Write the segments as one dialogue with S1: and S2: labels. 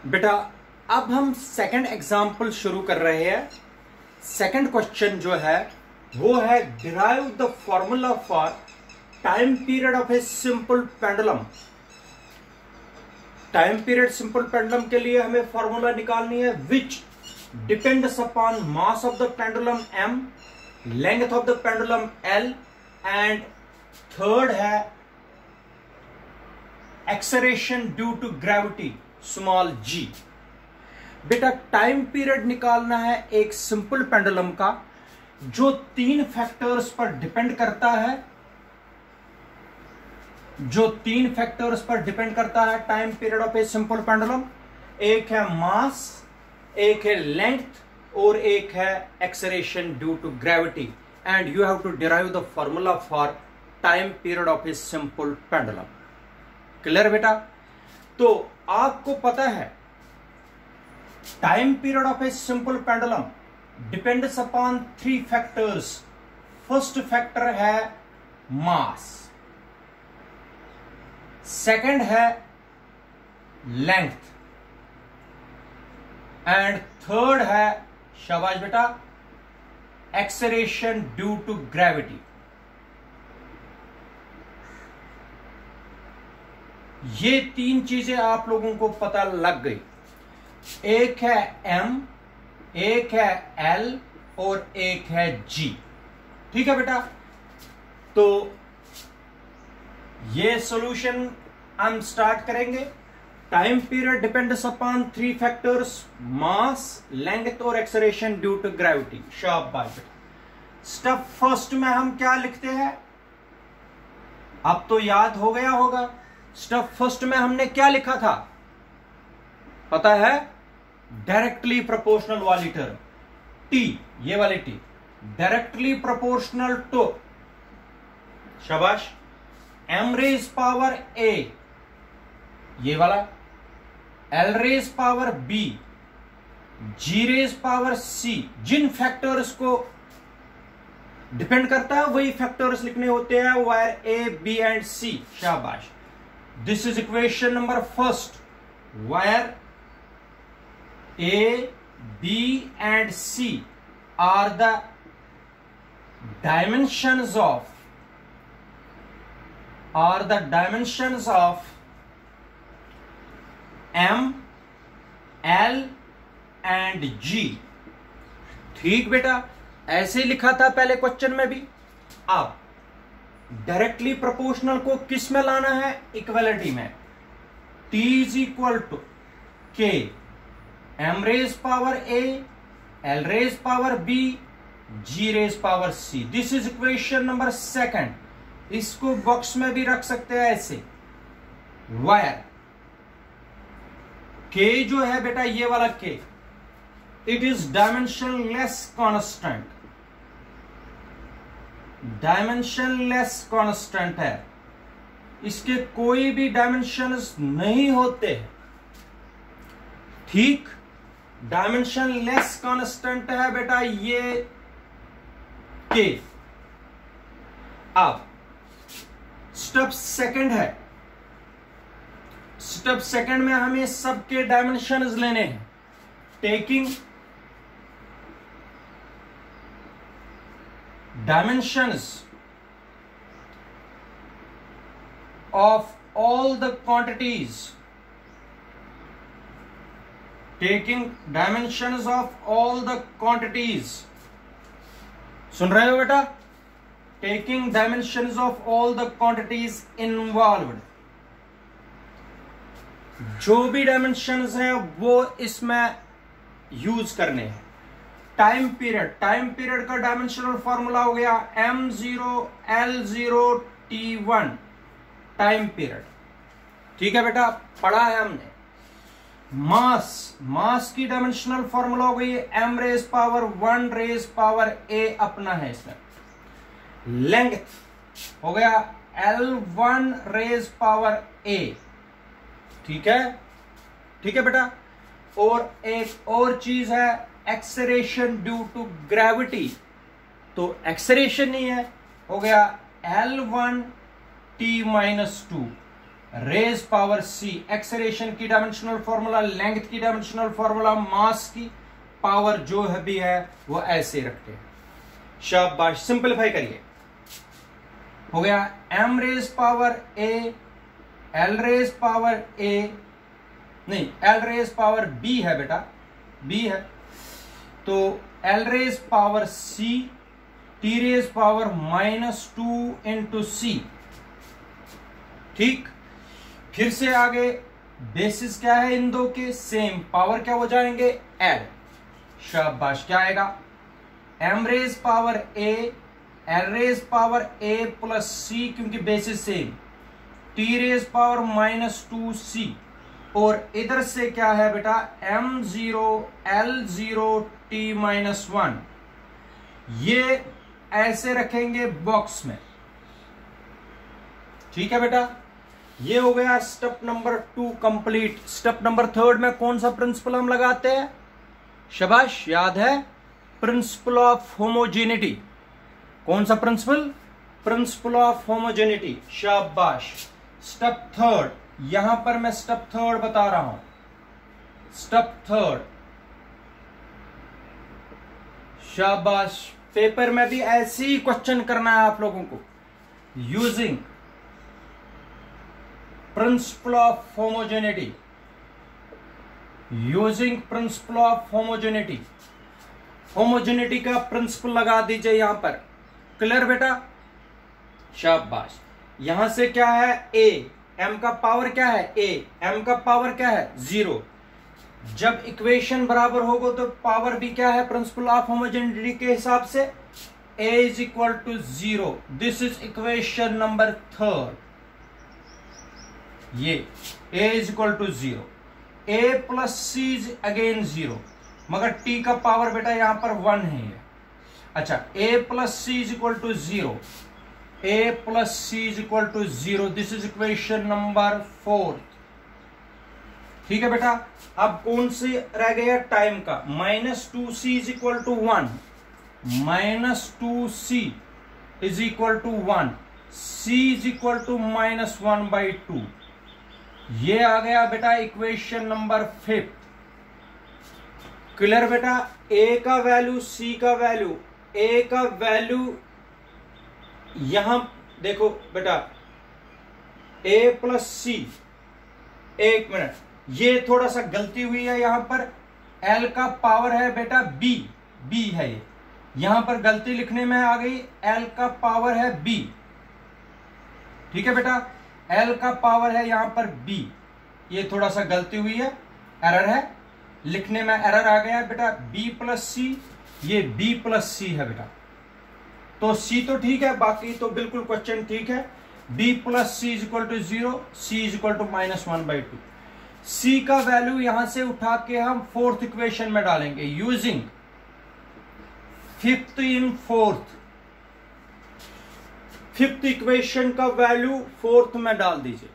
S1: बेटा अब हम सेकंड एग्जाम्पल शुरू कर रहे हैं। सेकंड क्वेश्चन जो है वो है derive the formula for time period of a simple pendulum. Time period simple pendulum के लिए हमें फॉर्मूला निकालनी है which depends upon mass of the pendulum m, length of the pendulum l and third है acceleration due to gravity small g। बेटा time period निकालना है एक सिंपल पेंडुलम का जो तीन फैक्टर्स पर डिपेंड करता है, time period of a simple pendulum. एक है मास, एक है लेंथ और एक है acceleration due to gravity and you have to derive the formula for time period of a simple pendulum. Clear बेटा? तो आपको पता है time period of a simple pendulum depends upon three factors. First factor है mass, second है length and third है, शाबाश बेटा, एक्सेलरेशन ड्यू टू ग्रेविटी। ये तीन चीजें आप लोगों को पता लग गई। एक है m, एक है l और एक है g। ठीक है बेटा? तो ये सॉल्यूशन हम स्टार्ट करेंगे। Time period depends upon three factors mass, length और एक्सेलरेशन ड्यू टू ग्रेविटी। शाबाश बेटा। स्टेप फर्स्ट में हम क्या लिखते हैं? अब तो याद हो गया होगा। स्टेप फर्स्ट में हमने क्या लिखा था पता है? डायरेक्टली प्रोपोर्शनल वाली टर्म t, ये वाली t डायरेक्टली प्रोपोर्शनल टू, शाबाश, m रेज पावर a, ये वाला, l raise power b, g raise power c। जिन फैक्टर्स को डिपेंड करता है वही फैक्टर्स लिखने होते हैं, where a, b and c। शाबाश। This is equation number first, where A, B and C are the dimensions of M, L and G। ठीक बेटा? ऐसे ही लिखा था पहले क्वेश्चन में भी। अब डायरेक्टली प्रोपोर्शनल को किस में लाना है? इक्वलिटी में। T is equal to K, m raise power a, l raise power b, g raise power c। This is equation number second. इसको बॉक्स में भी रख सकते हैं ऐसे। वायर k जो है बेटा, ये वाला k, it is dimensionless constant है। इसके कोई भी डायमेंशंस नहीं होते। ठीक? डायमेंशनलेस कांस्टेंट है बेटा ये k। अब स्टेप सेकंड है। स्टेप सेकंड में हमें सबके डायमेंशंस लेने हैं। Taking dimensions of all the quantities, taking dimensions of all the quantities. सुन रहे हो बेटा? Taking dimensions of all the quantities involved. जो भी डायमेंशंस हैं वो इसमें यूज करने हैं। टाइम पीरियड का डायमेंशनल फॉर्मूला हो गया m0 l0 t1 time period. ठीक है बेटा? पढ़ा है हमने। मास की डायमेंशनल फॉर्मूला हो गई m raise power 1 raise power a अपना है इसमें। लेंथ हो गया l1 रेज पावर a। ठीक है? ठीक है बेटा? और एक और चीज है एक्सेलरेशन ड्यू टू ग्रेविटी। तो एक्सेलरेशन नहीं है, हो गया l1 t-2। Raise power c, acceleration की डायमेंशनल फॉर्मूला, लेंथ की डायमेंशनल फॉर्मूला, मास की पावर जो है भी है वो ऐसे रखते हैं। शाबाश, सिंपलीफाई करिए। हो गया m raise power a, l raise power a, नहीं l रेज पावर b है बेटा, b है, तो l raise power c, t raise power -2 into c। ठीक, फिर से आगे बेसिस क्या है इन दो के, सेम, पावर क्या हो जाएंगे l। शाबाश, क्या आएगा m raise power a, l raise power a plus c, क्योंकि basis same, t raise power -2c, और इधर से क्या है बेटा m0 l0 t -1। ये ऐसे रखेंगे बॉक्स में। ठीक है बेटा, ये हो गया step number 2 complete. Step number 3 में कौन सा प्रिंसिपल हम लगाते हैं? शाबाश, याद है, प्रिंसिपल ऑफ होमोजेनिटी। कौन सा प्रिंसिपल? Principle of homogeneity. शाबाश। स्टेप 3, यहां पर मैं स्टेप 3 बता रहा हूं। स्टेप 3, शाबाश, पेपर में भी ऐसे ही क्वेश्चन करना है आप लोगों को। Using principle of homogeneity, using principle of homogeneity, homogeneity का प्रिंसिपल लगा दीजिए यहां पर। क्लियर बेटा? शाबाश। यहां से क्या है a, m का पावर क्या है a, m का पावर क्या है 0। जब इक्वेशन बराबर होगा तो पावर भी क्या है प्रिंसिपल ऑफ होमोजेनिटी के हिसाब से a is equal to 0। This is equation number 3। ये a is equal to 0, a plus c is again 0, मगर t का पावर बेटा यहां पर 1 है। अच्छा, a plus c is equal to 0, a plus c is equal to 0। This is equation number 4। ठीक है बेटा, अब कौन से रह गया टाइम का? -2c is equal to 1, -2c is equal to 1, c is equal to -1/2। ये आ गया बेटा इक्वेशन नंबर 5। क्लियर बेटा? a का वैल्यू, c का वैल्यू, a का वैल्यू यहां देखो बेटा a प्लस c। एक मिनट, ये थोड़ा सा गलती हुई है यहां पर। l का पावर है बेटा b, b है ये, यहां पर गलती लिखने में आ गई। l का पावर है b। ठीक है बेटा, l का पावर है यहां पर b। ये थोड़ा सा गलती हुई है, एरर है, लिखने में एरर आ गया है बेटा। b प्लस c, ये b प्लस c है बेटा। तो c तो ठीक है, बाकी तो बिल्कुल क्वेश्चन ठीक है। b plus c is equal to 0, c is equal to -1/2। c का वैल्यू यहां से उठा के हम 4th इक्वेशन में डालेंगे using 5th in 4th। 5th equation का वैल्यू 4th में डाल दीजिए।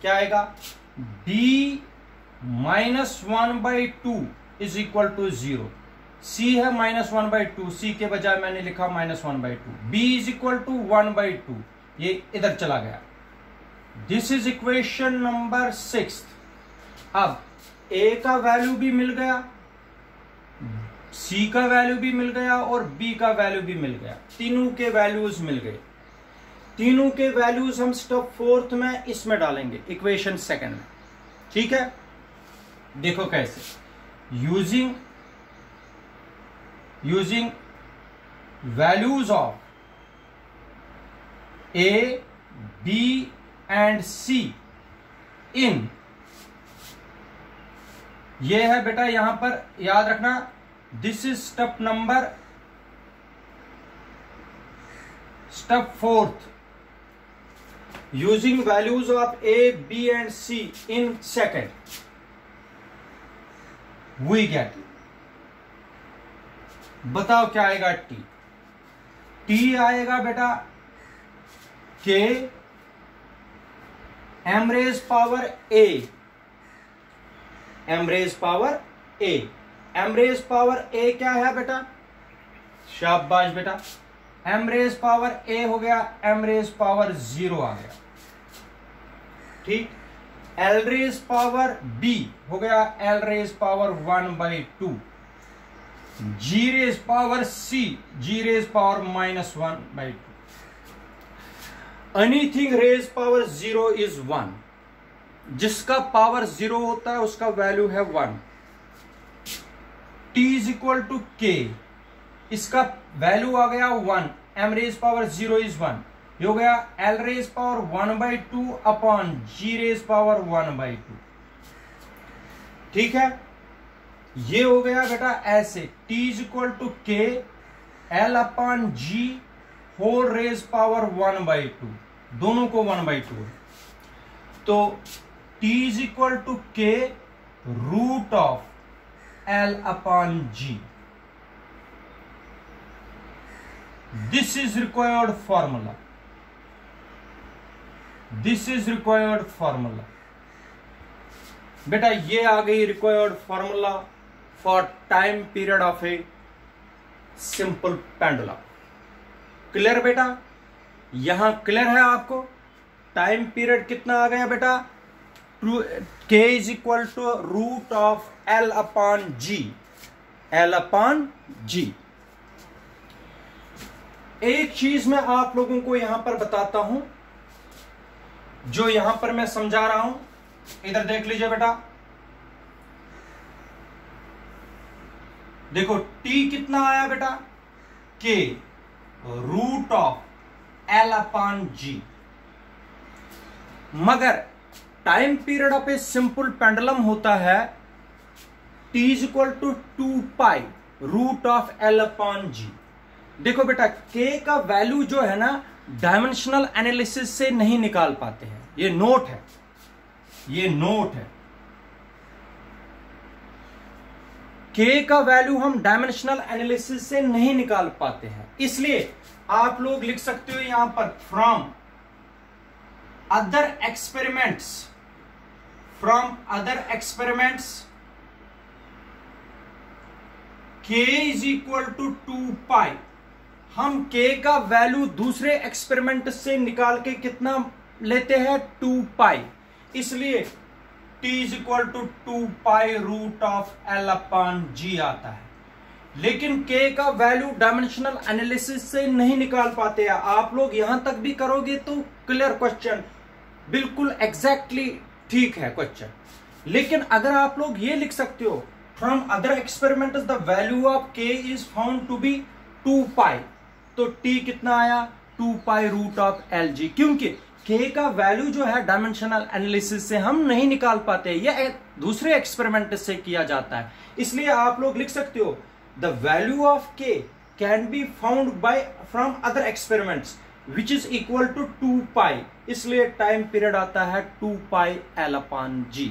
S1: क्या आएगा? b -1/2 is equal to 0। c है -1/2, c के बजाय मैंने लिखा -1/2। b इज इक्वल टू 1/2, ये इधर चला गया। This is equation number 6। अब a का वैल्यू भी मिल गया, c का वैल्यू भी मिल गया और b का वैल्यू भी मिल गया। तीनों के वैल्यूज मिल गए। तीनों के वैल्यूज हम स्टेप 4th में इसमें डालेंगे, इक्वेशन 2 में। ठीक है, देखो कैसे। Using values of a, b and c in, ये है बेटा यहां पर याद रखना, दिस इज step 4th। Using values of a, b and c in second, we get, बताओ क्या आएगा? t आएगा बेटा k m raise power a, m raise power a। m raise power a क्या है बेटा? शाबाश बेटा, m रेज पावर a हो गया m रेज पावर 0 आ गया। ठीक, एल रेज पावर बी हो गया l raise power 1/2, g raise power c g raise power -1/2, anything raise power 0 is 1, जिसका पावर 0 होता है उसका वैल्यू है 1। t इज इक्वल टू के, इसका वैल्यू आ गया 1, m रेज पावर 0 इज 1, ये हो गया l raise power 1/2 upon g raise power 1/2। ठीक है, ये हो गया बेटा ऐसे, t is equal to k l upon g whole raise power 1/2, दोनों को 1/2 है, तो t is equal to k root of L upon G. This is required formula. This is required formula. बेटा ये आ गई required formula for time period of a simple pendulum. Clear बेटा, यहां clear है आपको? टाइम पीरियड कितना आ गया बेटा? k is equal to root of L upon g, L upon g. एक चीज मैं आप लोगों को यहां पर बताता हूं, जो यहां पर मैं समझा रहा हूं, इधर देख लीजिए बेटा। देखो t कितना आया बेटा? k root of L upon g, मगर time period of a simple pendulum होता है t is equal to 2 root of L upon g. देखो बेटा k का वैल्यू जो है ना डायमेंशनल एनालिसिस से नहीं निकाल पाते हैं, ये नोट है, ये नोट है। k का वैल्यू हम डायमेंशनल एनालिसिस से नहीं निकाल पाते हैं, इसलिए आप लोग लिख सकते हो यहां पर from other experiments, from other experiments k is equal to 2 हम k का वैल्यू दूसरे एक्सपेरिमेंट से निकाल के कितना लेते हैं? 2 इसलिए t is equal to 2 root of L upon g आता है। लेकिन k का वैल्यू डायमेंशनल एनालिसिस से नहीं निकाल पाते हैं। आप लोग यहां तक भी करोगे तो क्लियर क्वेश्चन, बिल्कुल एग्जैक्टली ठीक है क्वेश्चन। लेकिन अगर आप लोग ये लिख सकते हो from other experiment the value of k is found to be 2 तो t कितना आया? 2 रूट ऑफ LG, क्योंकि k का वैल्यू जो है डायमेंशनल एनालिसिस से हम नहीं निकाल पाते, यह दूसरे एक्सपेरिमेंट से किया जाता है। इसलिए आप लोग लिख सकते हो the value of k can be found by from other experiments which is equal to 2 इसलिए टाइम पीरियड आता है 2 L अपॉन जी।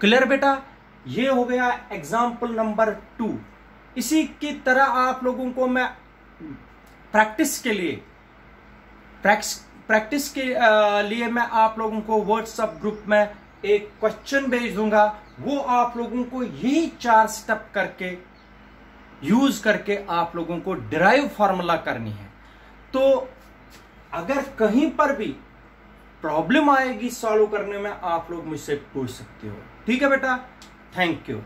S1: क्लियर बेटा, ये हो गया एग्जाम्पल नंबर 2। इसी की तरह आप लोगों को मैं प्रैक्टिस के लिए मैं आप लोगों को व्हाट्सएप ग्रुप में एक क्वेश्चन भेज दूंगा, वो आप लोगों को यही 4 स्टेप करके यूज करके आप लोगों को डिराइव फार्मूला करनी है। तो अगर कहीं पर भी प्रॉब्लम आएगी सॉल्व करने में, आप लोग मुझसे पूछ सकते हो। ठीक है बेटा, थैंक यू।